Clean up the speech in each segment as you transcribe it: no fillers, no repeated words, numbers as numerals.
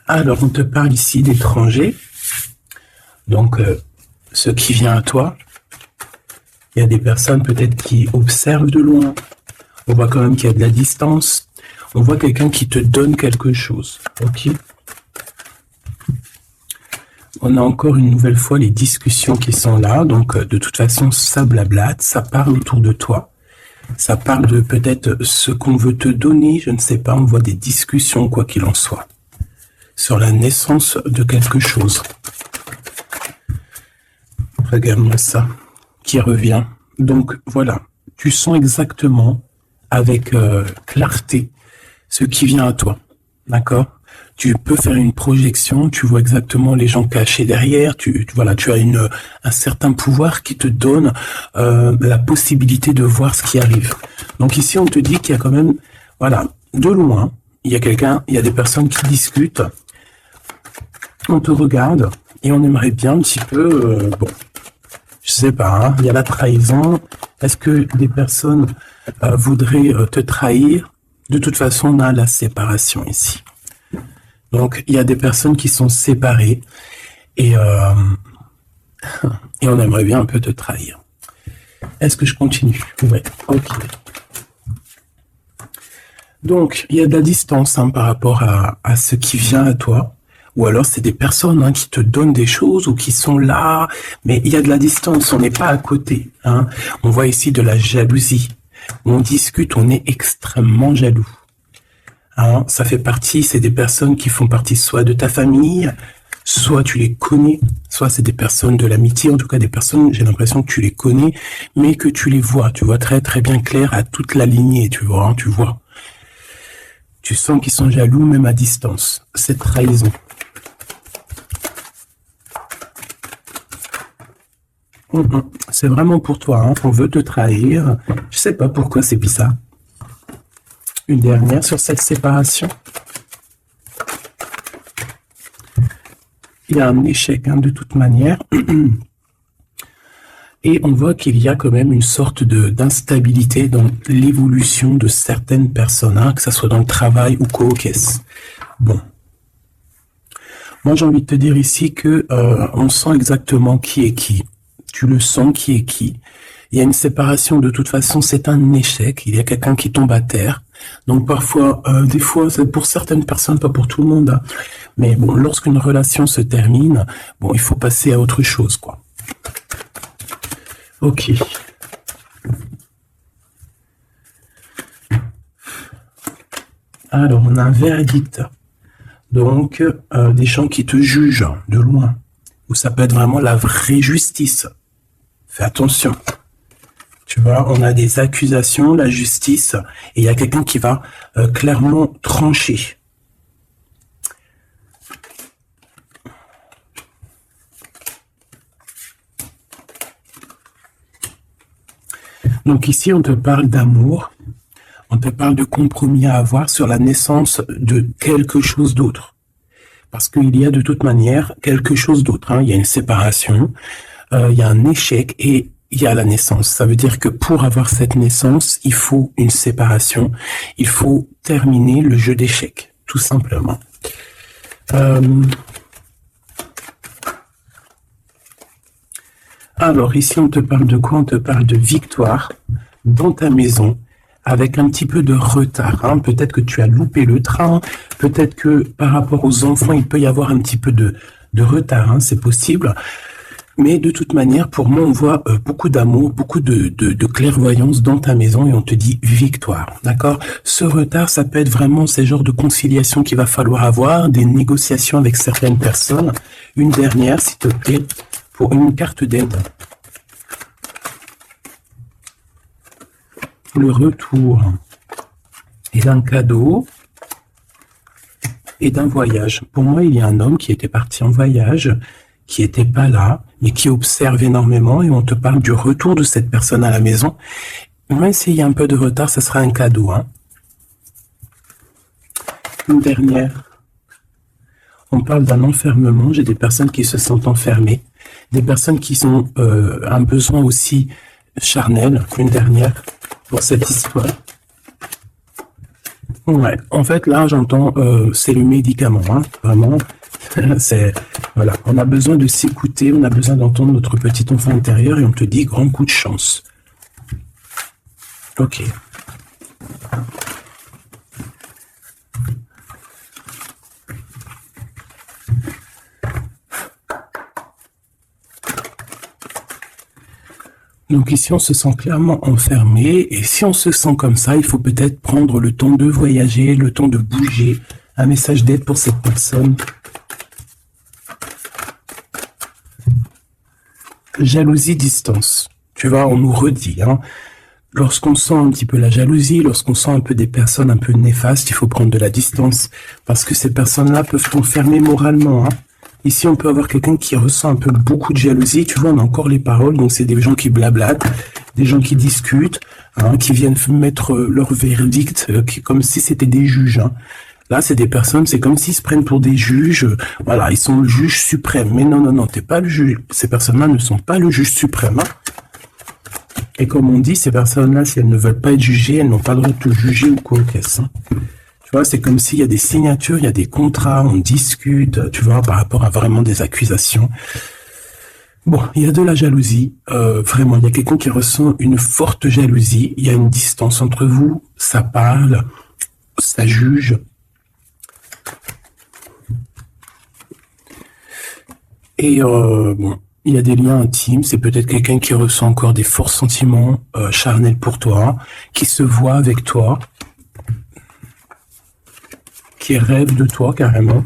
Alors, on te parle ici d'étrangers. Donc, ce qui vient à toi. Il y a des personnes peut-être qui observent de loin. On voit quand même qu'il y a de la distance. On voit quelqu'un qui te donne quelque chose. Ok. On a encore une nouvelle fois les discussions qui sont là. Donc, de toute façon, ça blablate, ça parle autour de toi. Ça parle de peut-être ce qu'on veut te donner. Je ne sais pas, on voit des discussions, quoi qu'il en soit, sur la naissance de quelque chose. Regarde-moi ça, qui revient. Donc, voilà, tu sens exactement, avec clarté, ce qui vient à toi. D'accord? Tu peux faire une projection, tu vois exactement les gens cachés derrière, tu as un certain pouvoir qui te donne la possibilité de voir ce qui arrive. Donc ici, on te dit qu'il y a quand même, voilà, de loin, il y a des personnes qui discutent, on te regarde et on aimerait bien un petit peu, bon, je sais pas, hein, il y a la trahison. Est-ce que des personnes voudraient te trahir? De toute façon, on a la séparation ici. Donc, il y a des personnes qui sont séparées et on aimerait bien un peu te trahir. Est-ce que je continue? Oui, ok. Donc, il y a de la distance par rapport à ce qui vient à toi. Ou alors, c'est des personnes qui te donnent des choses ou qui sont là, mais il y a de la distance, on n'est pas à côté. On voit ici de la jalousie. On discute, on est extrêmement jaloux. Ça fait partie, c'est des personnes qui font partie soit de ta famille, soit tu les connais, soit c'est des personnes de l'amitié, en tout cas des personnes, j'ai l'impression que tu les connais, mais que tu les vois, tu vois très très bien clair à toute la lignée, tu vois. Tu sens qu'ils sont jaloux même à distance, cette trahison. C'est vraiment pour toi, on veut te trahir, je sais pas pourquoi c'est bizarre. Une dernière sur cette séparation. Il y a un échec de toute manière. Et on voit qu'il y a quand même une sorte d'instabilité dans l'évolution de certaines personnes, que ce soit dans le travail ou quoi au caisse. Bon. Moi, j'ai envie de te dire ici que on sent exactement qui est qui. Tu le sens qui est qui. Il y a une séparation, de toute façon, c'est un échec. Il y a quelqu'un qui tombe à terre. Donc parfois, des fois, c'est pour certaines personnes, pas pour tout le monde. Mais bon, lorsqu'une relation se termine, bon, il faut passer à autre chose, quoi. Ok. Alors, on a un verdict. Donc, des gens qui te jugent de loin. Ou ça peut être vraiment la vraie justice. Fais attention. Tu vois, on a des accusations, la justice, et il y a quelqu'un qui va clairement trancher. Donc ici, on te parle d'amour, on te parle de compromis à avoir sur la naissance de quelque chose d'autre. Parce qu'il y a de toute manière quelque chose d'autre. Il y a une séparation, il y a un échec et il y a la naissance. Ça veut dire que pour avoir cette naissance, il faut une séparation. Il faut terminer le jeu d'échecs, tout simplement. Alors ici, on te parle de quoi? On te parle de victoire dans ta maison, avec un petit peu de retard. Peut-être que tu as loupé le train, peut-être que par rapport aux enfants, il peut y avoir un petit peu de retard, c'est possible. Mais de toute manière, pour moi, on voit beaucoup d'amour, beaucoup de clairvoyance dans ta maison et on te dit victoire, d'accord? Ce retard, ça peut être vraiment ces genres de conciliation qu'il va falloir avoir, des négociations avec certaines personnes. Une dernière, s'il te plaît, pour une carte d'aide. Le retour et d'un cadeau et d'un voyage. Pour moi, il y a un homme qui était parti en voyage, qui n'était pas là, mais qui observe énormément, et on te parle du retour de cette personne à la maison. Même s'il y a un peu de retard, ça sera un cadeau. Une dernière. On parle d'un enfermement. J'ai des personnes qui se sentent enfermées, des personnes qui ont un besoin aussi charnel. Une dernière pour cette histoire. Ouais, en fait, là, j'entends, c'est le médicament, hein, vraiment. C'est, voilà, on a besoin de s'écouter, on a besoin d'entendre notre petit enfant intérieur et on te dit grand coup de chance. Ok. Donc ici, on se sent clairement enfermé. Et si on se sent comme ça, il faut peut-être prendre le temps de voyager, le temps de bouger. Un message d'aide pour cette personne. Jalousie, distance. Tu vois, on nous redit, hein. Lorsqu'on sent un petit peu la jalousie, lorsqu'on sent un peu des personnes un peu néfastes, il faut prendre de la distance. Parce que ces personnes-là peuvent t'enfermer moralement, hein. Ici, on peut avoir quelqu'un qui ressent un peu beaucoup de jalousie. Tu vois, on a encore les paroles. Donc, c'est des gens qui blablatent, des gens qui discutent, hein, qui viennent mettre leur verdict, comme si c'était des juges, hein. Là, c'est des personnes, c'est comme s'ils se prennent pour des juges. Voilà, ils sont le juge suprême. Mais non, non, non, t'es pas le juge. Ces personnes-là ne sont pas le juge suprême, hein. Et comme on dit, ces personnes-là, si elles ne veulent pas être jugées, elles n'ont pas le droit de te juger ou quoi qu'est-ce, hein. Tu vois, c'est comme s'il y a des signatures, il y a des contrats, on discute, tu vois, par rapport à vraiment des accusations. Bon, il y a de la jalousie, vraiment, il y a quelqu'un qui ressent une forte jalousie, il y a une distance entre vous, ça parle, ça juge. Et bon, il y a des liens intimes, c'est peut-être quelqu'un qui ressent encore des forts sentiments charnels pour toi, qui se voit avec toi, qui rêve de toi carrément.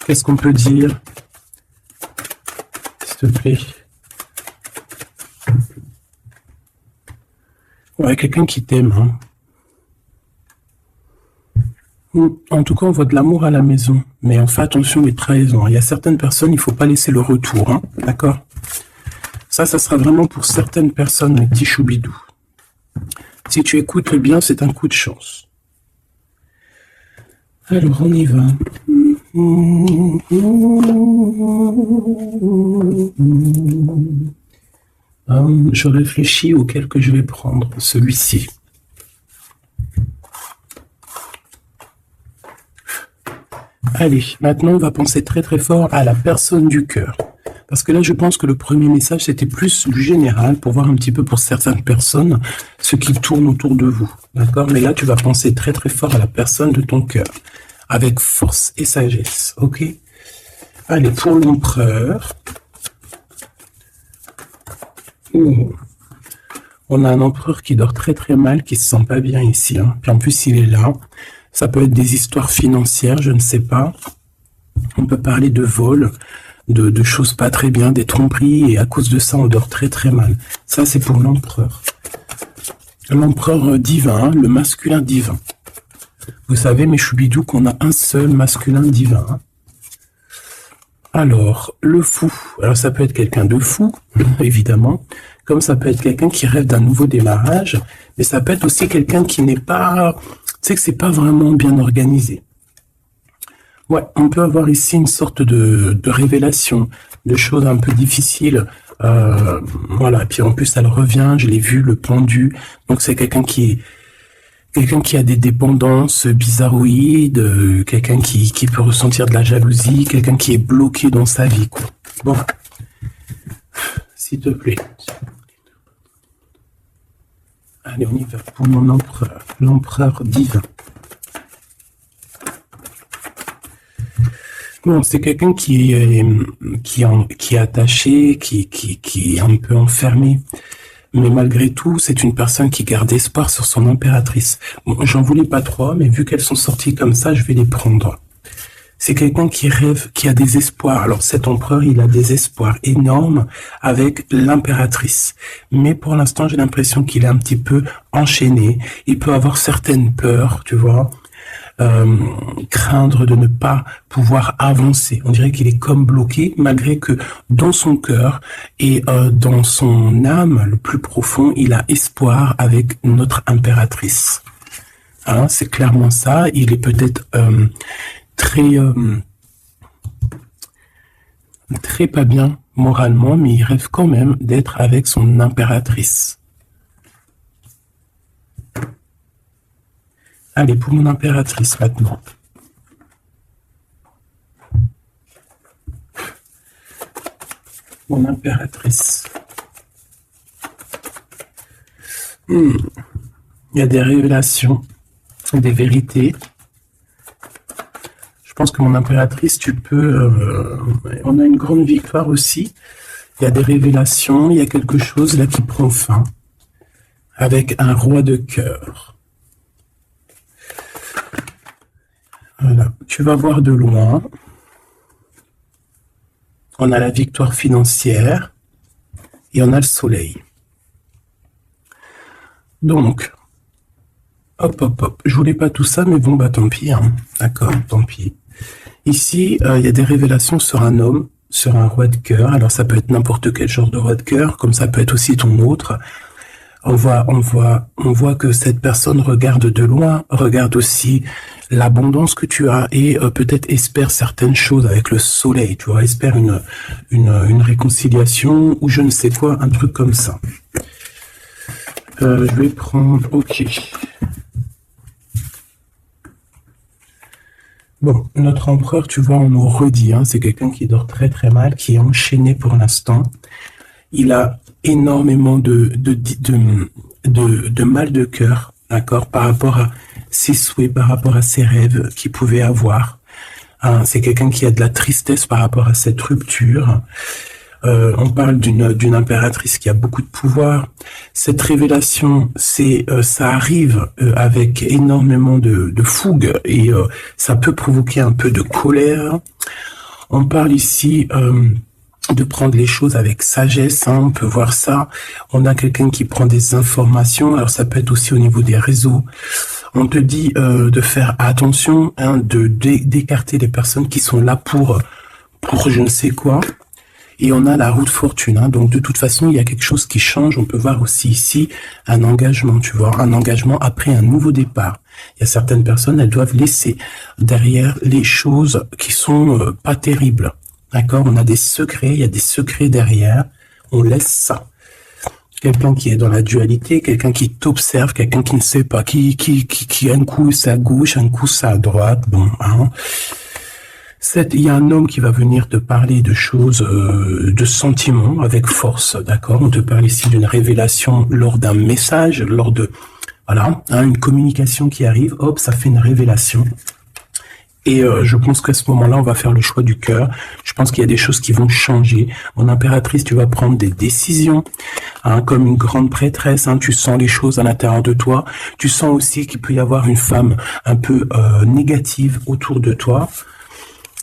Qu'est-ce qu'on peut dire, s'il te plaît? Ouais, quelqu'un qui t'aime, hein. En tout cas, on voit de l'amour à la maison. Mais on fait attention aux trahisons. Il y a certaines personnes, il ne faut pas laisser le retour, hein. D'accord? Ça sera vraiment pour certaines personnes, mes petits choubidous. Si tu écoutes bien, c'est un coup de chance. Alors, on y va. Je réfléchis auquel que je vais prendre. Celui-ci. Allez, maintenant, on va penser très très fort à la personne du cœur. Parce que là, je pense que le premier message, c'était plus du général, pour voir un petit peu pour certaines personnes, ce qui tourne autour de vous. D'accord? Mais là, tu vas penser très très fort à la personne de ton cœur. Avec force et sagesse. Ok? Allez, pour l'empereur. On a un empereur qui dort très très mal, qui se sent pas bien ici, hein. Puis en plus, il est là. Ça peut être des histoires financières, je ne sais pas. On peut parler de vol, de choses pas très bien, des tromperies, et à cause de ça, on dort très très mal. Ça, c'est pour l'empereur. L'empereur divin, hein, le masculin divin. Vous savez, mes choubidous, qu'on a un seul masculin divin, hein. Alors, le fou. Alors, ça peut être quelqu'un de fou, évidemment, comme ça peut être quelqu'un qui rêve d'un nouveau démarrage, mais ça peut être aussi quelqu'un qui n'est pas... Tu sais que c'est pas vraiment bien organisé. Ouais, on peut avoir ici une sorte de révélation, de choses un peu difficiles. Voilà, puis en plus, elle revient, je l'ai vu, le pendu. Donc, c'est quelqu'un qui a des dépendances bizarroïdes, quelqu'un qui peut ressentir de la jalousie, quelqu'un qui est bloqué dans sa vie, quoi. Bon, s'il te plaît. Allez, on y va pour mon empereur, l'empereur divin. Bon, c'est quelqu'un qui est attaché, qui est un peu enfermé. Mais malgré tout, c'est une personne qui garde espoir sur son impératrice. Bon, j'en voulais pas trois, mais vu qu'elles sont sorties comme ça, je vais les prendre. C'est quelqu'un qui rêve, qui a des espoirs. Alors cet empereur, il a des espoirs énormes avec l'impératrice. Mais pour l'instant, j'ai l'impression qu'il est un petit peu enchaîné. Il peut avoir certaines peurs, tu vois, craindre de ne pas pouvoir avancer. On dirait qu'il est comme bloqué, malgré que dans son cœur et dans son âme, le plus profond, il a espoir avec notre impératrice. Hein, c'est clairement ça. Il est peut-être... très pas bien moralement, mais il rêve quand même d'être avec son impératrice. Allez, pour mon impératrice maintenant. Mon impératrice. Il y a des révélations, des vérités. Je pense que mon impératrice, tu peux... on a une grande victoire aussi. Il y a des révélations, il y a quelque chose là qui prend fin. Avec un roi de cœur. Voilà, tu vas voir de loin. On a la victoire financière et on a le soleil. Donc, hop, hop, hop. Je voulais pas tout ça, mais bon, bah tant pis. Hein. D'accord, tant pis. Ici, il y a des révélations sur un homme, sur un roi de cœur. Alors, ça peut être n'importe quel genre de roi de cœur, comme ça peut être aussi ton autre. On voit que cette personne regarde de loin, regarde aussi l'abondance que tu as et peut-être espère certaines choses avec le soleil, tu vois, espère une réconciliation ou je ne sais quoi, un truc comme ça. Je vais prendre, ok. Bon, notre empereur, tu vois, on nous redit, hein, c'est quelqu'un qui dort très très mal, qui est enchaîné pour l'instant. Il a énormément de mal de cœur, d'accord, par rapport à ses souhaits, par rapport à ses rêves qu'il pouvait avoir. Hein, c'est quelqu'un qui a de la tristesse par rapport à cette rupture. On parle d'une impératrice qui a beaucoup de pouvoir. Cette révélation, ça arrive avec énormément de fougue et ça peut provoquer un peu de colère. On parle ici de prendre les choses avec sagesse, hein, on peut voir ça. On a quelqu'un qui prend des informations, alors ça peut être aussi au niveau des réseaux. On te dit de faire attention, hein, d'écarter les personnes qui sont là pour je ne sais quoi. Et on a la roue de fortune, hein, donc de toute façon, il y a quelque chose qui change. On peut voir aussi ici un engagement, tu vois, un engagement après un nouveau départ. Il y a certaines personnes, elles doivent laisser derrière les choses qui sont pas terribles. D'accord, on a des secrets, il y a des secrets derrière, on laisse ça. Quelqu'un qui est dans la dualité, quelqu'un qui t'observe, quelqu'un qui ne sait pas, qui un coup c'est à gauche, un coup c'est à droite, bon, hein. Il y a un homme qui va venir te parler de choses, de sentiments avec force, d'accord. On te parle ici d'une révélation lors d'un message, lors de, voilà, hein, une communication qui arrive, hop, ça fait une révélation. Et je pense qu'à ce moment-là, on va faire le choix du cœur. Je pense qu'il y a des choses qui vont changer. Mon impératrice, tu vas prendre des décisions, hein, comme une grande prêtresse. Hein, tu sens les choses à l'intérieur de toi. Tu sens aussi qu'il peut y avoir une femme un peu négative autour de toi.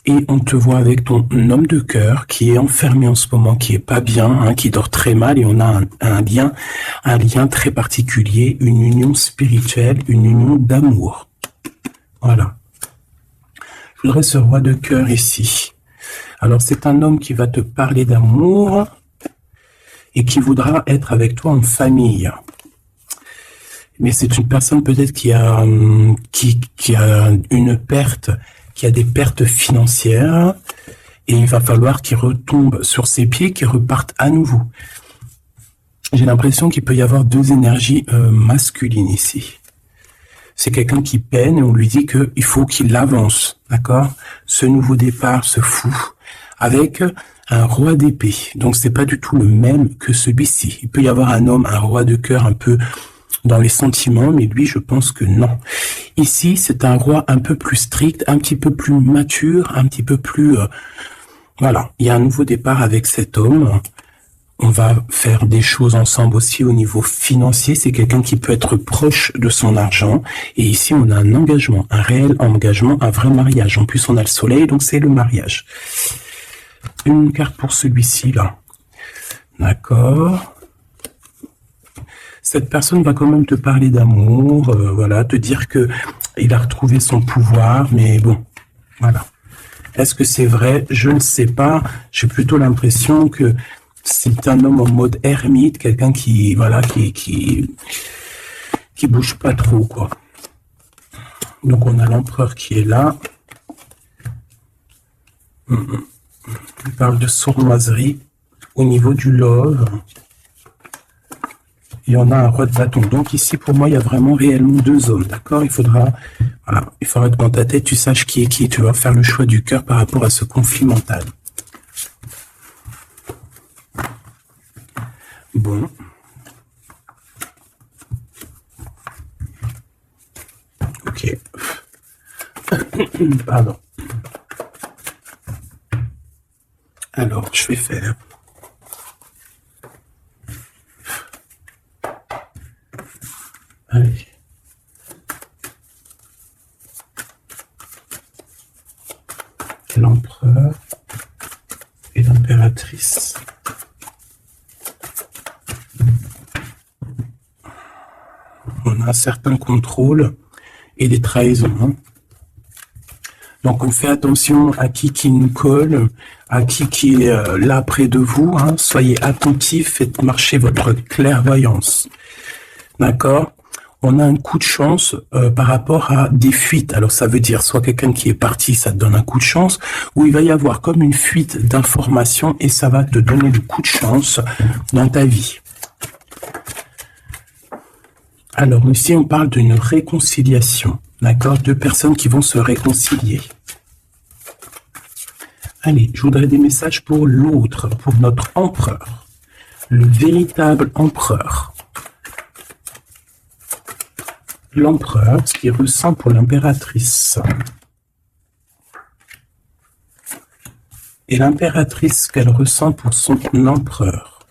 Et on te voit avec ton homme de cœur qui est enfermé en ce moment, qui est pas bien, hein, qui dort très mal. Et on a un lien très particulier, une union spirituelle, une union d'amour. Voilà. Je voudrais ce roi de cœur ici. Alors, c'est un homme qui va te parler d'amour et qui voudra être avec toi en famille. Mais c'est une personne peut-être qui a une perte, qui a des pertes financières et il va falloir qu'il retombe sur ses pieds, qu'il reparte à nouveau. J'ai l'impression qu'il peut y avoir deux énergies masculines ici. C'est quelqu'un qui peine et on lui dit qu'il faut qu'il avance, d'accord? Ce nouveau départ se fout avec un roi d'épée. Donc c'est pas du tout le même que celui-ci. Il peut y avoir un homme, un roi de cœur un peu dans les sentiments, mais lui je pense que non. Ici c'est un roi un peu plus strict, un petit peu plus mature, un petit peu plus... voilà, il y a un nouveau départ avec cet homme. On va faire des choses ensemble aussi au niveau financier. C'est quelqu'un qui peut être proche de son argent. Et ici, on a un engagement, un réel engagement, un vrai mariage. En plus, on a le soleil, donc c'est le mariage. Une carte pour celui-ci, là. D'accord. Cette personne va quand même te parler d'amour, voilà, te dire que il a retrouvé son pouvoir, mais bon, voilà. Est-ce que c'est vrai? Je ne sais pas. J'ai plutôt l'impression que c'est un homme en mode ermite, quelqu'un qui, voilà, qui bouge pas trop, quoi. Donc, on a l'empereur qui est là. Il parle de sournoiserie au niveau du love. et on a un roi de bâton. Donc ici, pour moi, il y a vraiment réellement deux hommes, d'accord? Il faudra que dans ta tête, tu saches qui est qui. Tu vas faire le choix du cœur par rapport à ce conflit mental. Bon. Ok. Pardon. Alors, je vais faire... Allez. L'empereur et l'impératrice. On a un certain contrôle et des trahisons. Hein. Donc on fait attention à qui nous colle, à qui est là près de vous. Hein. Soyez attentifs, faites marcher votre clairvoyance. D'accord? On a un coup de chance par rapport à des fuites. Alors ça veut dire soit quelqu'un qui est parti, ça te donne un coup de chance, ou il va y avoir comme une fuite d'informations et ça va te donner le coup de chance dans ta vie. Alors ici on parle d'une réconciliation, d'accord? Deux personnes qui vont se réconcilier. Allez, je voudrais des messages pour l'autre, pour notre empereur, le véritable empereur. L'empereur, ce qu'il ressent pour l'impératrice. Et l'impératrice, ce qu'elle ressent pour son empereur.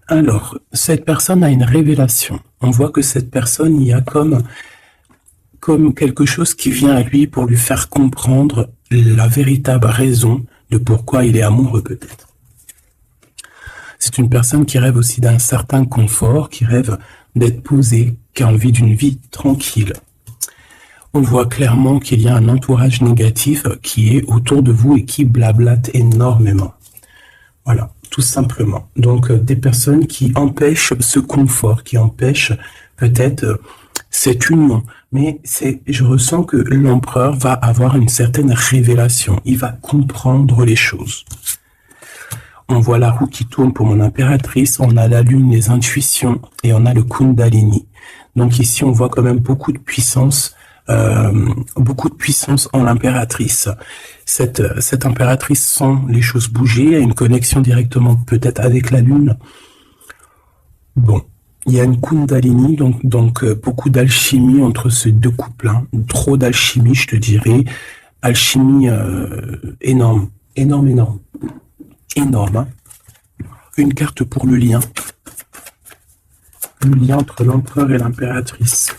Alors, cette personne a une révélation. On voit que cette personne, il y a comme quelque chose qui vient à lui pour lui faire comprendre la véritable raison de pourquoi il est amoureux peut-être. C'est une personne qui rêve aussi d'un certain confort, qui rêve d'être posé, qui a envie d'une vie tranquille. On voit clairement qu'il y a un entourage négatif qui est autour de vous et qui blablate énormément. Voilà, tout simplement. Donc, des personnes qui empêchent ce confort, qui empêchent peut-être cette union. Mais je ressens que l'empereur va avoir une certaine révélation. Il va comprendre les choses. On voit la roue qui tourne pour mon impératrice, on a la lune, les intuitions, et on a le Kundalini. Donc ici, on voit quand même beaucoup de puissance en l'impératrice. Cette impératrice sent les choses bouger, a une connexion directement peut-être avec la lune. Bon, il y a une Kundalini, donc beaucoup d'alchimie entre ces deux couples. Hein. Trop d'alchimie, je te dirais. Alchimie énorme. Énorme. Hein. Une carte pour le lien. Le lien entre l'empereur et l'impératrice.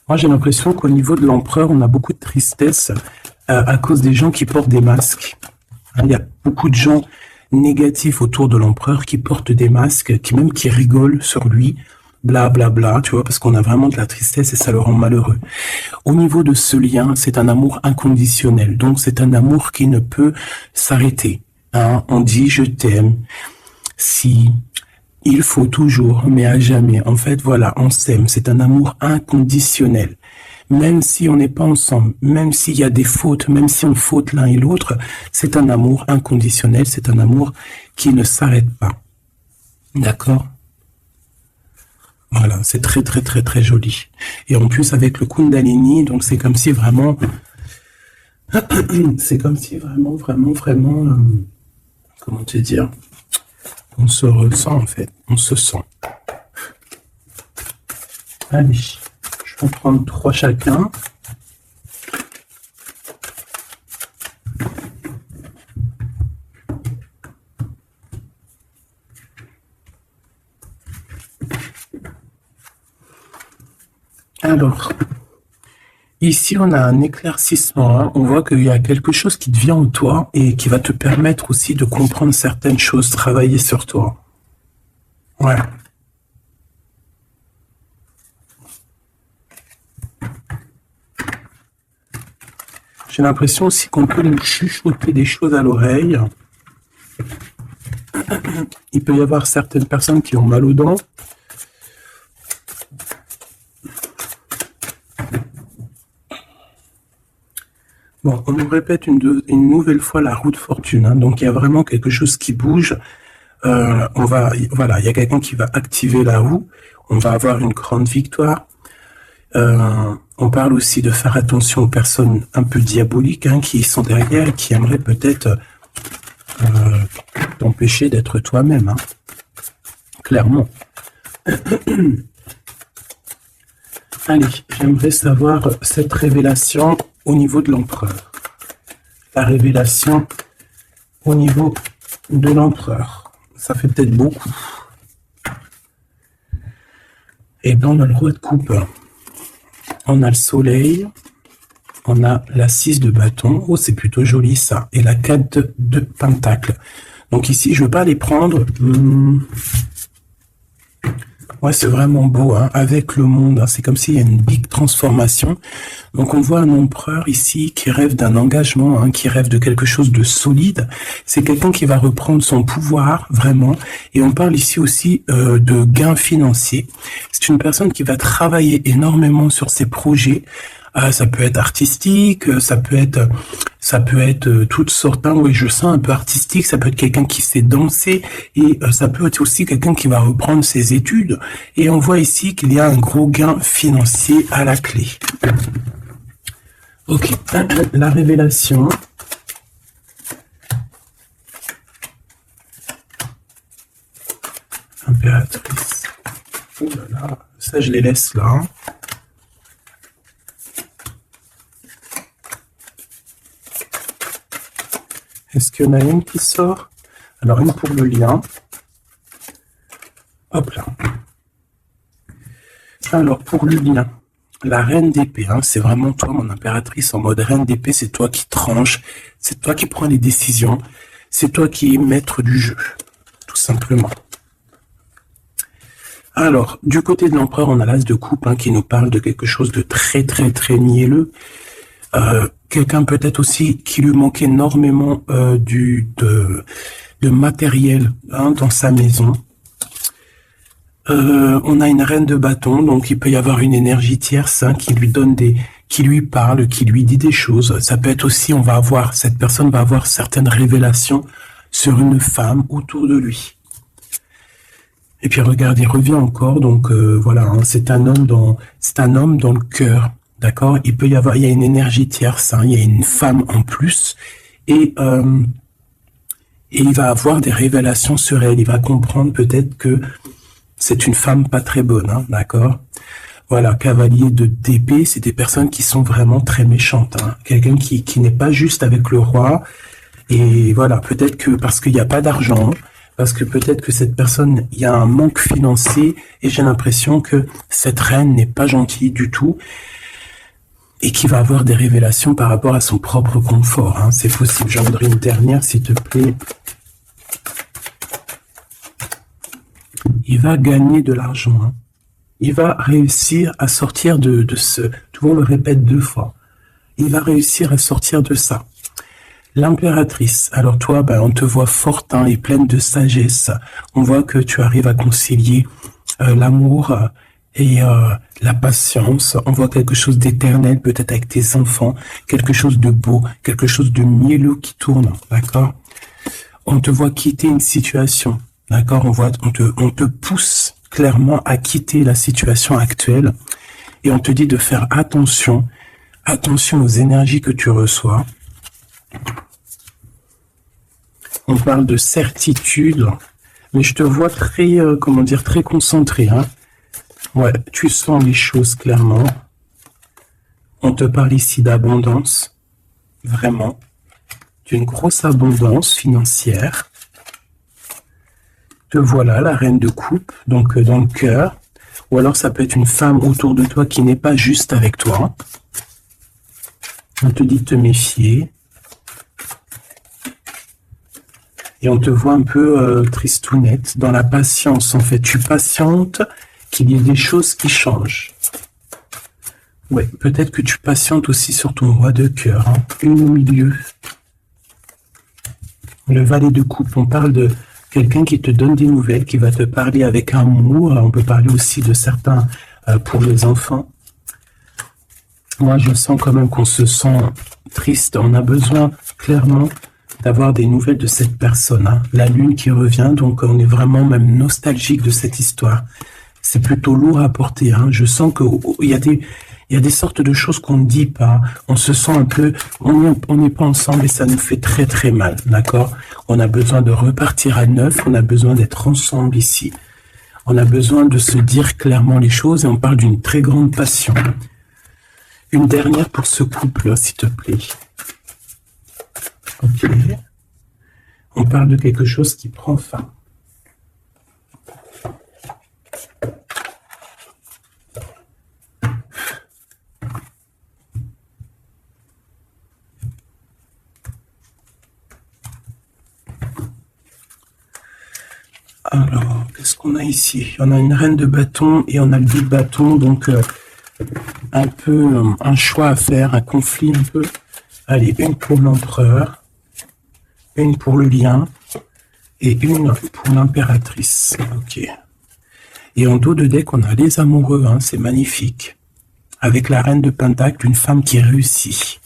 Moi, j'ai l'impression qu'au niveau de l'empereur, on a beaucoup de tristesse à cause des gens qui portent des masques. Il y a beaucoup de gens négatifs autour de l'empereur qui portent des masques, qui rigolent sur lui, blablabla, tu vois, parce qu'on a vraiment de la tristesse et ça le rend malheureux. Au niveau de ce lien, c'est un amour inconditionnel. Donc, c'est un amour qui ne peut s'arrêter. Hein. On dit « je t'aime ». Si il faut toujours, mais à jamais. En fait, voilà, on s'aime. C'est un amour inconditionnel. Même si on n'est pas ensemble, même s'il y a des fautes, même si on faute l'un et l'autre, c'est un amour inconditionnel. C'est un amour qui ne s'arrête pas. D'accord ? Voilà, c'est très, très, très, très joli. Et en plus, avec le Kundalini, donc c'est comme si vraiment... c'est comme si vraiment... comment te dire ? On se ressent, en fait. On se sent. Allez, je vais en prendre 3 chacun. Alors, ici, on a un éclaircissement. Hein. On voit qu'il y a quelque chose qui devient en toi et qui va te permettre aussi de comprendre certaines choses, travailler sur toi. Ouais. J'ai l'impression aussi qu'on peut nous chuchoter des choses à l'oreille. Il peut y avoir certaines personnes qui ont mal aux dents. Bon, on nous répète une nouvelle fois la roue de fortune, hein. Donc il y a vraiment quelque chose qui bouge. Voilà, il y a quelqu'un qui va activer la roue. On va avoir une grande victoire. On parle aussi de faire attention aux personnes un peu diaboliques, hein, qui sont derrière et qui aimeraient peut-être t'empêcher d'être toi-même, hein. Clairement. Allez, j'aimerais savoir cette révélation au niveau de l'empereur. La révélation au niveau de l'empereur. Ça fait peut-être beaucoup. Et bien, on a le roi de coupe. On a le soleil. On a la 6 de bâton. Oh, c'est plutôt joli ça. Et la 4 de pentacle. Donc ici, je ne veux pas les prendre. Ouais, c'est vraiment beau, hein, avec le monde. Hein, c'est comme s'il y a une big transformation. Donc on voit un empereur ici qui rêve d'un engagement, hein, qui rêve de quelque chose de solide. C'est quelqu'un qui va reprendre son pouvoir, vraiment. Et on parle ici aussi de gains financiers. C'est une personne qui va travailler énormément sur ses projets. Ça peut être artistique, ça peut être toutes sortes. Hein, oui, je sens un peu artistique. Ça peut être quelqu'un qui sait danser et ça peut être aussi quelqu'un qui va reprendre ses études. Et on voit ici qu'il y a un gros gain financier à la clé. Ok, la révélation. Impératrice. Oh là là, ça je les laisse là. Hein. Est-ce qu'il y en a une qui sort? Alors, une pour le lien. Hop là. Alors, pour le lien, la reine d'épée, hein, c'est vraiment toi, mon impératrice, en mode reine d'épée, c'est toi qui tranche, c'est toi qui prends les décisions, c'est toi qui es maître du jeu, tout simplement. Alors, du côté de l'empereur, on a l'as de coupe, hein, qui nous parle de quelque chose de très, très, très mielleux. Quelqu'un peut-être aussi qui lui manque énormément de matériel, hein, dans sa maison. On a une reine de bâton, donc il peut y avoir une énergie tierce, hein, qui lui donne qui lui parle, qui lui dit des choses. Ça peut être aussi, cette personne va avoir certaines révélations sur une femme autour de lui. Et puis regarde, il revient encore, donc voilà, hein, c'est un homme dans le cœur. D'accord, il y a une énergie tierce, hein, il y a une femme en plus, et il va avoir des révélations sur elle. Il va comprendre peut-être que c'est une femme pas très bonne, hein, d'accord. Voilà, cavalier d'épée, c'est des personnes qui sont vraiment très méchantes, hein. Quelqu'un qui n'est pas juste avec le roi, et voilà, peut-être que parce qu'il n'y a pas d'argent, parce que peut-être que cette personne, il y a un manque financier, et j'ai l'impression que cette reine n'est pas gentille du tout, et qui va avoir des révélations par rapport à son propre confort, hein. C'est possible. J'en voudrais une dernière, s'il te plaît. Il va gagner de l'argent, hein. Il va réussir à sortir de ce... Tu vois, on le répète 2 fois. Il va réussir à sortir de ça. L'impératrice. Alors toi, on te voit forte, hein, et pleine de sagesse. On voit que tu arrives à concilier l'amour et la patience. On voit quelque chose d'éternel, peut-être avec tes enfants, quelque chose de beau, quelque chose de mielleux qui tourne, d'accord? On te voit quitter une situation, d'accord? On te pousse clairement à quitter la situation actuelle et on te dit de faire attention aux énergies que tu reçois. On parle de certitude, mais je te vois très, très concentré, hein. Ouais, tu sens les choses clairement. On te parle ici d'abondance, vraiment, d'une grosse abondance financière. Te voilà, la reine de coupe, donc dans le cœur. Ou alors ça peut être une femme autour de toi qui n'est pas juste avec toi. On te dit de te méfier. Et on te voit un peu tristounette, dans la patience en fait. Tu patientes qu'il y ait des choses qui changent. Ouais, peut-être que tu patientes aussi sur ton roi de cœur, hein. Une au milieu. Le valet de coupe, on parle de quelqu'un qui te donne des nouvelles, qui va te parler avec amour. On peut parler aussi de certains pour les enfants. Moi, je sens quand même qu'on se sent triste. On a besoin clairement d'avoir des nouvelles de cette personne. Hein. La lune qui revient, donc on est vraiment même nostalgique de cette histoire. C'est plutôt lourd à porter. Hein. Je sens qu'il y a des sortes de choses qu'on ne dit pas. On se sent un peu, on n'est pas ensemble et ça nous fait très très mal. D'accord? On a besoin de repartir à neuf. On a besoin d'être ensemble ici. On a besoin de se dire clairement les choses et on parle d'une très grande passion. Une dernière pour ce couple, s'il te plaît. Ok. On parle de quelque chose qui prend fin. Alors, qu'est-ce qu'on a ici? On a une reine de bâton et on a le 10 de bâton, donc un peu un choix à faire, un conflit un peu. Allez, une pour l'empereur, une pour le lien et une pour l'impératrice. Ok. Et en dos de deck, on a les amoureux, hein, c'est magnifique. Avec la reine de pentacle, une femme qui réussit.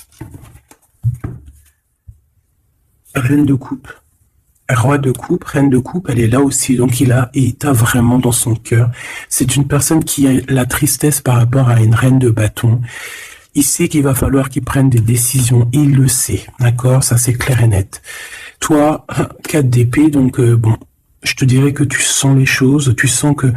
Reine de coupe. Roi de coupe, reine de coupe, elle est là aussi, donc il t'a vraiment dans son cœur. C'est une personne qui a la tristesse par rapport à une reine de bâton. Il sait qu'il va falloir qu'il prenne des décisions, il le sait, d'accord? Ça c'est clair et net. Toi, 4 d'épée, donc bon, je te dirais que tu sens les choses, tu sens que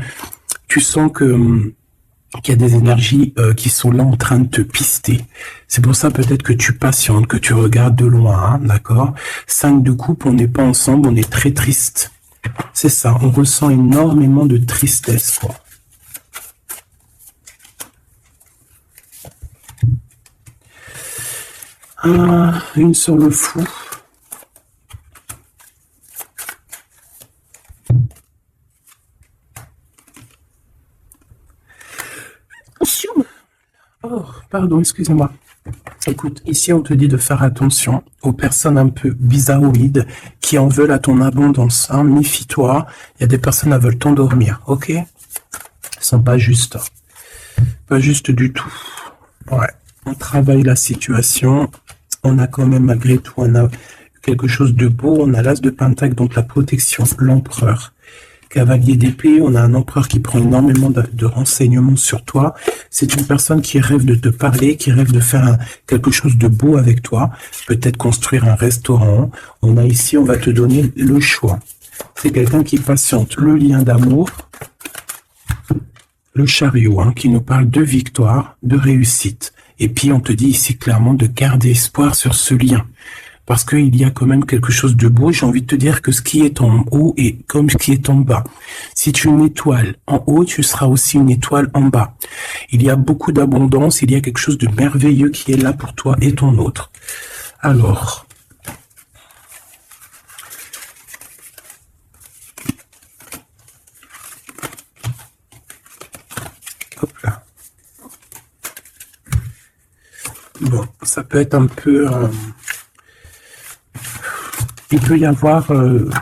qu'il y a des énergies qui sont là en train de te pister. C'est pour ça peut-être que tu patientes, que tu regardes de loin, hein, d'accord? 5 de coupe, on n'est pas ensemble, on est très triste. C'est ça, on ressent énormément de tristesse, quoi. Une sur le fou. Oh, pardon, excusez-moi. Écoute, ici on te dit de faire attention aux personnes un peu bizarroïdes qui en veulent à ton abondance. Hein. Méfie-toi, il y a des personnes qui veulent t'endormir, ok? Elles sont pas justes. Pas juste du tout. Ouais, on travaille la situation. On a quand même, malgré tout, on a quelque chose de beau. On a l'as de pentacle, donc la protection, l'empereur. Cavalier d'épée, on a un empereur qui prend énormément de renseignements sur toi. C'est une personne qui rêve de te parler, qui rêve de faire quelque chose de beau avec toi. Peut-être construire un restaurant. On a ici, on va te donner le choix. C'est quelqu'un qui patiente. Le lien d'amour, le chariot, hein, qui nous parle de victoire, de réussite. Et puis, on te dit ici clairement de garder espoir sur ce lien. Parce qu'il y a quand même quelque chose de beau. J'ai envie de te dire que ce qui est en haut est comme ce qui est en bas. Si tu es une étoile en haut, tu seras aussi une étoile en bas. Il y a beaucoup d'abondance, il y a quelque chose de merveilleux qui est là pour toi et ton autre. Alors, hop là. Bon, ça peut être un peu... il peut y avoir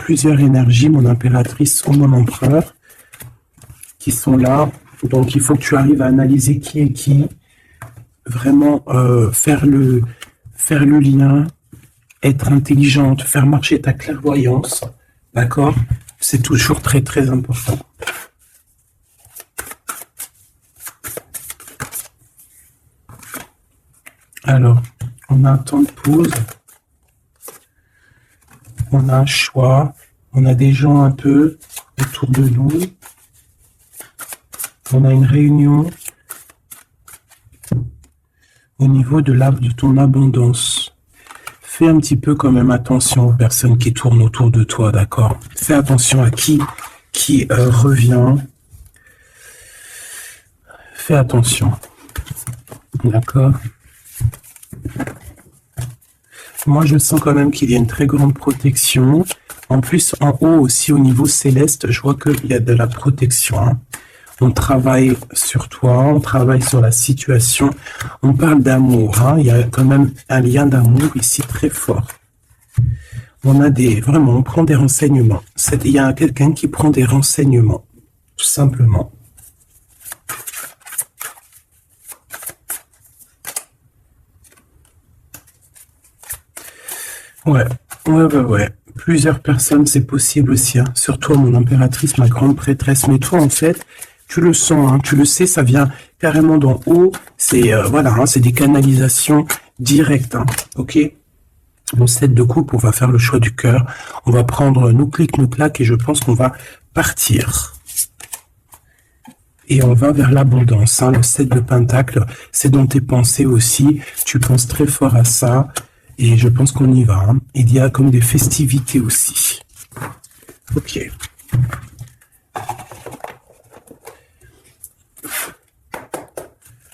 plusieurs énergies, mon impératrice ou mon empereur, qui sont là. Donc, il faut que tu arrives à analyser qui est qui, vraiment faire le lien, être intelligente, faire marcher ta clairvoyance, d'accord? C'est toujours très, très important. Alors, on a un temps de pause. On a un choix, on a des gens un peu autour de nous, on a une réunion au niveau de ton abondance. Fais un petit peu quand même attention aux personnes qui tournent autour de toi, d'accord? Fais attention à qui revient. Fais attention, d'accord? Moi, je sens quand même qu'il y a une très grande protection. En plus, en haut aussi, au niveau céleste, je vois qu'il y a de la protection. Hein. On travaille sur toi, on travaille sur la situation. On parle d'amour. Hein. Il y a quand même un lien d'amour ici très fort. On a vraiment, on prend des renseignements. Il y a quelqu'un qui prend des renseignements, tout simplement. Ouais, ouais. Plusieurs personnes, c'est possible aussi, hein. Surtout mon impératrice, ma grande prêtresse. Mais toi, en fait, tu le sens, hein, tu le sais, ça vient carrément d'en haut. C'est voilà, hein, c'est des canalisations directes, hein, ok? Mon set de coupe, on va faire le choix du cœur. On va prendre nos clics, nos claques, et je pense qu'on va partir. Et on va vers l'abondance, hein, le 7 de pentacle, c'est dans tes pensées aussi. Tu penses très fort à ça. Et je pense qu'on y va, hein. Il y a comme des festivités aussi. Ok.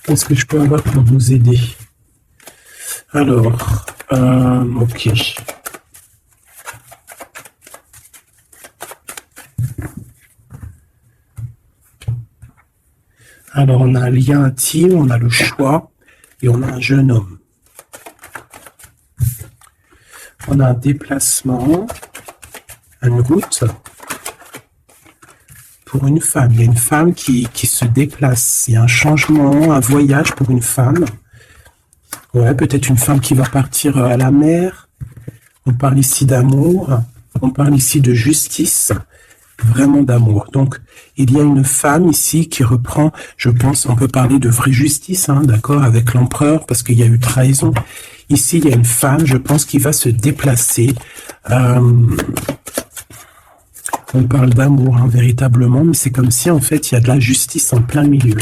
Qu'est-ce que je peux avoir pour vous aider? Alors, ok. Alors, on a un lien intime, on a le choix, et on a un jeune homme. On a un déplacement, une route pour une femme. Il y a une femme qui se déplace. Il y a un changement, un voyage pour une femme. Ouais, peut-être une femme qui va partir à la mer. On parle ici d'amour. On parle ici de justice. Vraiment d'amour. Donc, il y a une femme ici qui reprend, je pense, on peut parler de vraie justice, hein, d'accord, avec l'empereur, parce qu'il y a eu trahison. Ici, il y a une femme, je pense, qui va se déplacer. On parle d'amour, hein, véritablement, mais c'est comme si, en fait, il y a de la justice en plein milieu.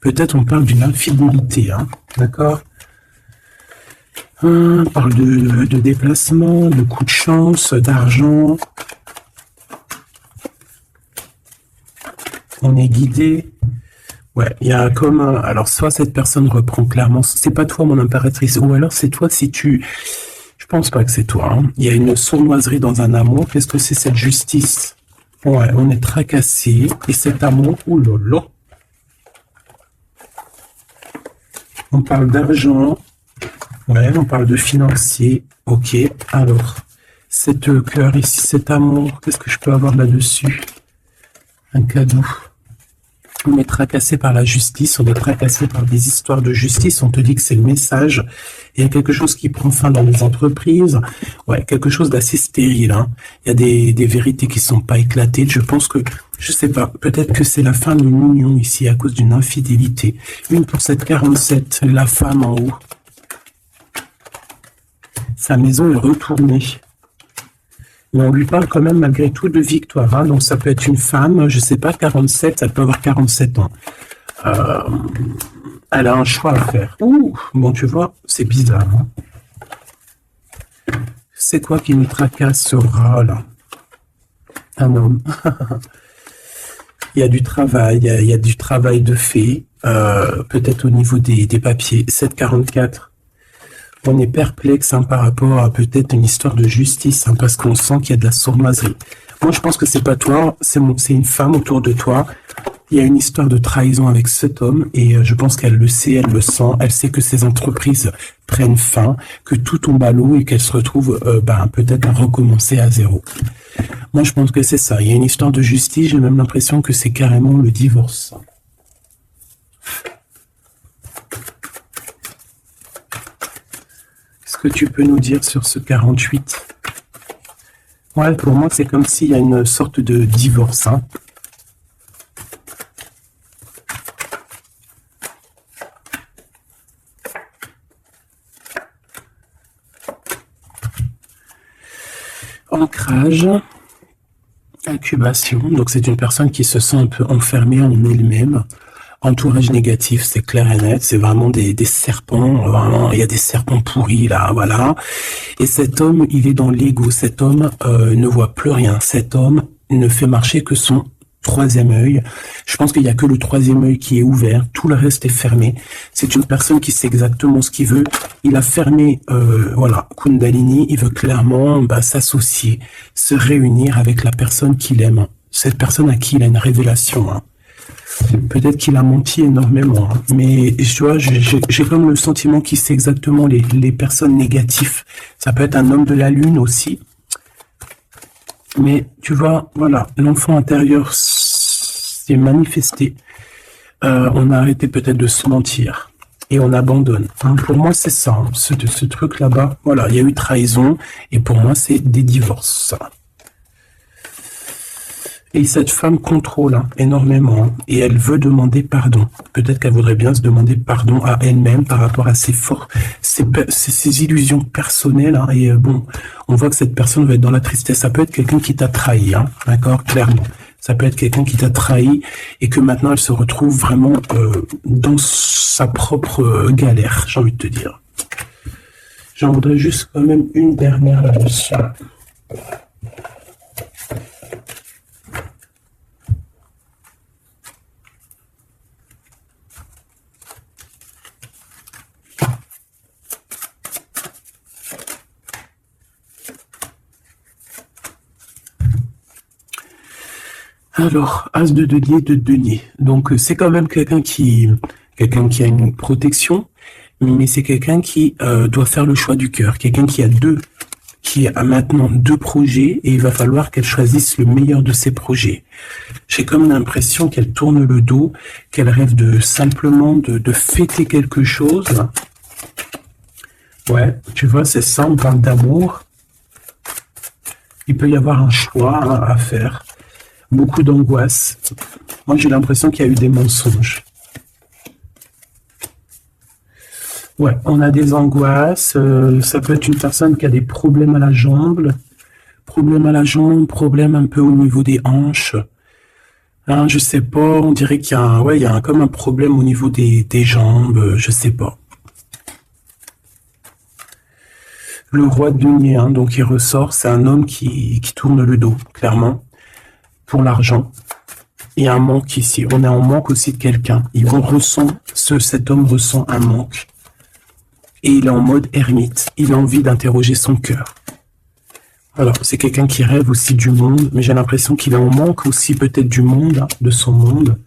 Peut-être on parle d'une infidélité, hein, d'accord? On parle de déplacement, de coup de chance, d'argent. On est guidé. Ouais, il y a comme un... Alors, soit cette personne reprend clairement... C'est pas toi, mon impératrice. Ou alors, c'est toi si tu... Je pense pas que c'est toi, hein. Il y a une sournoiserie dans un amour. Qu'est-ce que c'est cette justice? Ouais, on est tracassé. Et cet amour... Ouh là là. On parle d'argent. Ouais, on parle de financier. Ok, alors... Cette cœur ici, cet amour... Qu'est-ce que je peux avoir là-dessus? Un cadeau. On est tracassé par la justice, on est tracassé par des histoires de justice, on te dit que c'est le message. Il y a quelque chose qui prend fin dans les entreprises, ouais, quelque chose d'assez stérile, hein. Il y a des vérités qui sont pas éclatées. Je pense que, je sais pas, peut-être que c'est la fin d'une union ici à cause d'une infidélité. Une pour cette 47, la femme en haut. Sa maison est retournée. Mais on lui parle quand même malgré tout de victoire, hein. Donc ça peut être une femme, je sais pas, 47, ça peut avoir 47 ans. Elle a un choix à faire. Ouh, bon, tu vois, c'est bizarre, hein. C'est quoi qui nous tracasse ce rat, là? Un homme. Il y a du travail, il y a du travail de fait, peut-être au niveau des papiers. 744. On est perplexe, hein, par rapport à peut-être une histoire de justice, hein, parce qu'on sent qu'il y a de la sournoiserie. Moi, je pense que c'est pas toi, c'est une femme autour de toi. Il y a une histoire de trahison avec cet homme, et je pense qu'elle le sait, elle le sent, elle sait que ces entreprises prennent fin, que tout tombe à l'eau et qu'elle se retrouve peut-être à recommencer à zéro. Moi, je pense que c'est ça. Il y a une histoire de justice, j'ai même l'impression que c'est carrément le divorce. Qu'est-ce que tu peux nous dire sur ce 48? Ouais, pour moi, c'est comme s'il y a une sorte de divorce, hein. Ancrage, incubation, donc c'est une personne qui se sent un peu enfermée en elle-même. Entourage négatif, c'est clair et net, c'est vraiment des serpents, vraiment, il y a des serpents pourris là, voilà. Et cet homme, il est dans l'ego, cet homme ne voit plus rien, cet homme ne fait marcher que son troisième œil. Je pense qu'il n'y a que le troisième œil qui est ouvert, tout le reste est fermé. C'est une personne qui sait exactement ce qu'il veut. Il a fermé, voilà, Kundalini, il veut clairement s'associer, se réunir avec la personne qu'il aime. Cette personne à qui il a une révélation, hein. Peut-être qu'il a menti énormément, hein. Mais tu vois, j'ai comme le sentiment qu'il sait exactement les personnes négatives. Ça peut être un homme de la lune aussi. Mais tu vois, voilà, l'enfant intérieur s'est manifesté. On a arrêté peut-être de se mentir. et on abandonne. Hein, pour moi, c'est ça. Hein, ce truc là-bas, voilà, il y a eu trahison et pour moi, c'est des divorces. Et cette femme contrôle énormément hein, et elle veut demander pardon. Peut-être qu'elle voudrait bien se demander pardon à elle-même par rapport à ses illusions personnelles. Hein, et bon, on voit que cette personne va être dans la tristesse. Ça peut être quelqu'un qui t'a trahi, hein, d'accord, clairement. Ça peut être quelqu'un qui t'a trahi et que maintenant elle se retrouve vraiment dans sa propre galère, j'ai envie de te dire. J'en voudrais juste quand même une dernière là-dessus. Alors, As de denier. Donc, c'est quand même quelqu'un qui a une protection, mais c'est quelqu'un qui doit faire le choix du cœur. Quelqu'un qui a maintenant deux projets et il va falloir qu'elle choisisse le meilleur de ses projets. J'ai comme l'impression qu'elle tourne le dos, qu'elle rêve simplement de fêter quelque chose. Ouais, tu vois, c'est ça, on parle d'amour. Il peut y avoir un choix à faire. Beaucoup d'angoisse. Moi, j'ai l'impression qu'il y a eu des mensonges. Ouais, on a des angoisses. Ça peut être une personne qui a des problèmes à la jambe. Problème un peu au niveau des hanches. Hein, je sais pas, on dirait qu'il y a, il y a comme un problème au niveau des jambes. Je sais pas. Le roi de denier, hein, donc il ressort. C'est un homme qui tourne le dos, clairement. Pour l'argent. Il y a un manque ici. On est en manque aussi de quelqu'un. Cet homme ressent un manque. Et il est en mode ermite. Il a envie d'interroger son cœur. Alors, c'est quelqu'un qui rêve aussi du monde, mais j'ai l'impression qu'il est en manque aussi peut-être du monde, hein, de son monde.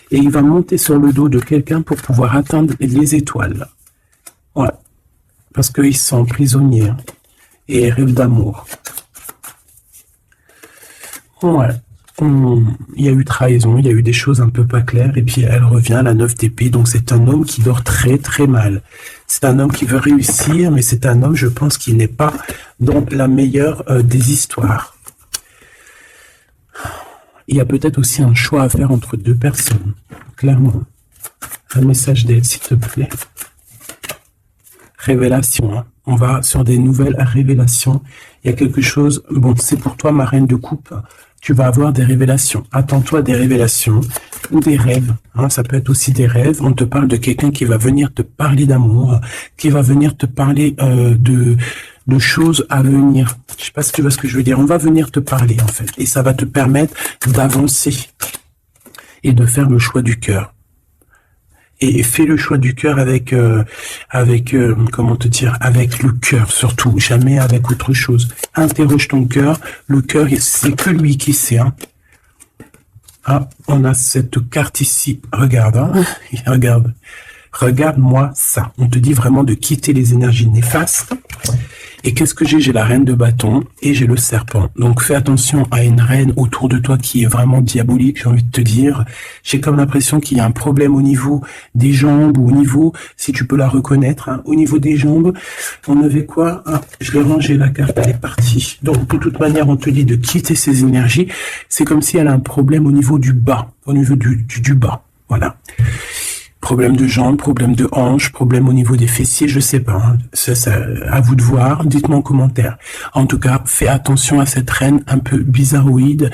Et il va monter sur le dos de quelqu'un pour pouvoir atteindre les étoiles. Ouais. Parce qu'il se sent prisonnier. Hein, et rêve d'amour. Ouais. Il y a eu trahison, il y a eu des choses un peu pas claires, et puis elle revient à la 9 d'épée, donc c'est un homme qui dort très très mal. C'est un homme qui veut réussir, mais c'est un homme, je pense, qui n'est pas dans la meilleure des histoires. Il y a peut-être aussi un choix à faire entre deux personnes, clairement. Un message d'aide, s'il te plaît. Révélation, hein. On va sur des nouvelles révélations. Il y a quelque chose, bon, c'est pour toi, ma reine de coupe. Tu vas avoir des révélations. Attends-toi à des révélations ou des rêves. Hein, ça peut être aussi des rêves. On te parle de quelqu'un qui va venir te parler d'amour, qui va venir te parler de choses à venir. Je sais pas si tu vois ce que je veux dire. On va venir te parler, en fait. Et ça va te permettre d'avancer et de faire le choix du cœur. Et fais le choix du cœur avec comment te dire, avec le cœur surtout, jamais avec autre chose. Interroge ton cœur. Le cœur, c'est que lui qui sait. Hein. Ah, on a cette carte ici. Regarde, hein. Regarde-moi ça. On te dit vraiment de quitter les énergies néfastes. Et qu'est-ce que j'ai? J'ai la reine de bâton et j'ai le serpent. Donc fais attention à une reine autour de toi qui est vraiment diabolique, j'ai envie de te dire. J'ai comme l'impression qu'il y a un problème au niveau des jambes ou au niveau, si tu peux la reconnaître, hein, au niveau des jambes. On avait quoi? Ah, je l'ai rangé, la carte, elle est partie. Donc de toute manière, on te dit de quitter ces énergies. C'est comme si elle a un problème au niveau du bas, au niveau du bas. Voilà. Problème de jambes, problème de hanches, problème au niveau des fessiers, je sais pas. Hein. Ça, à vous de voir. Dites-moi en commentaire. En tout cas, fais attention à cette reine un peu bizarroïde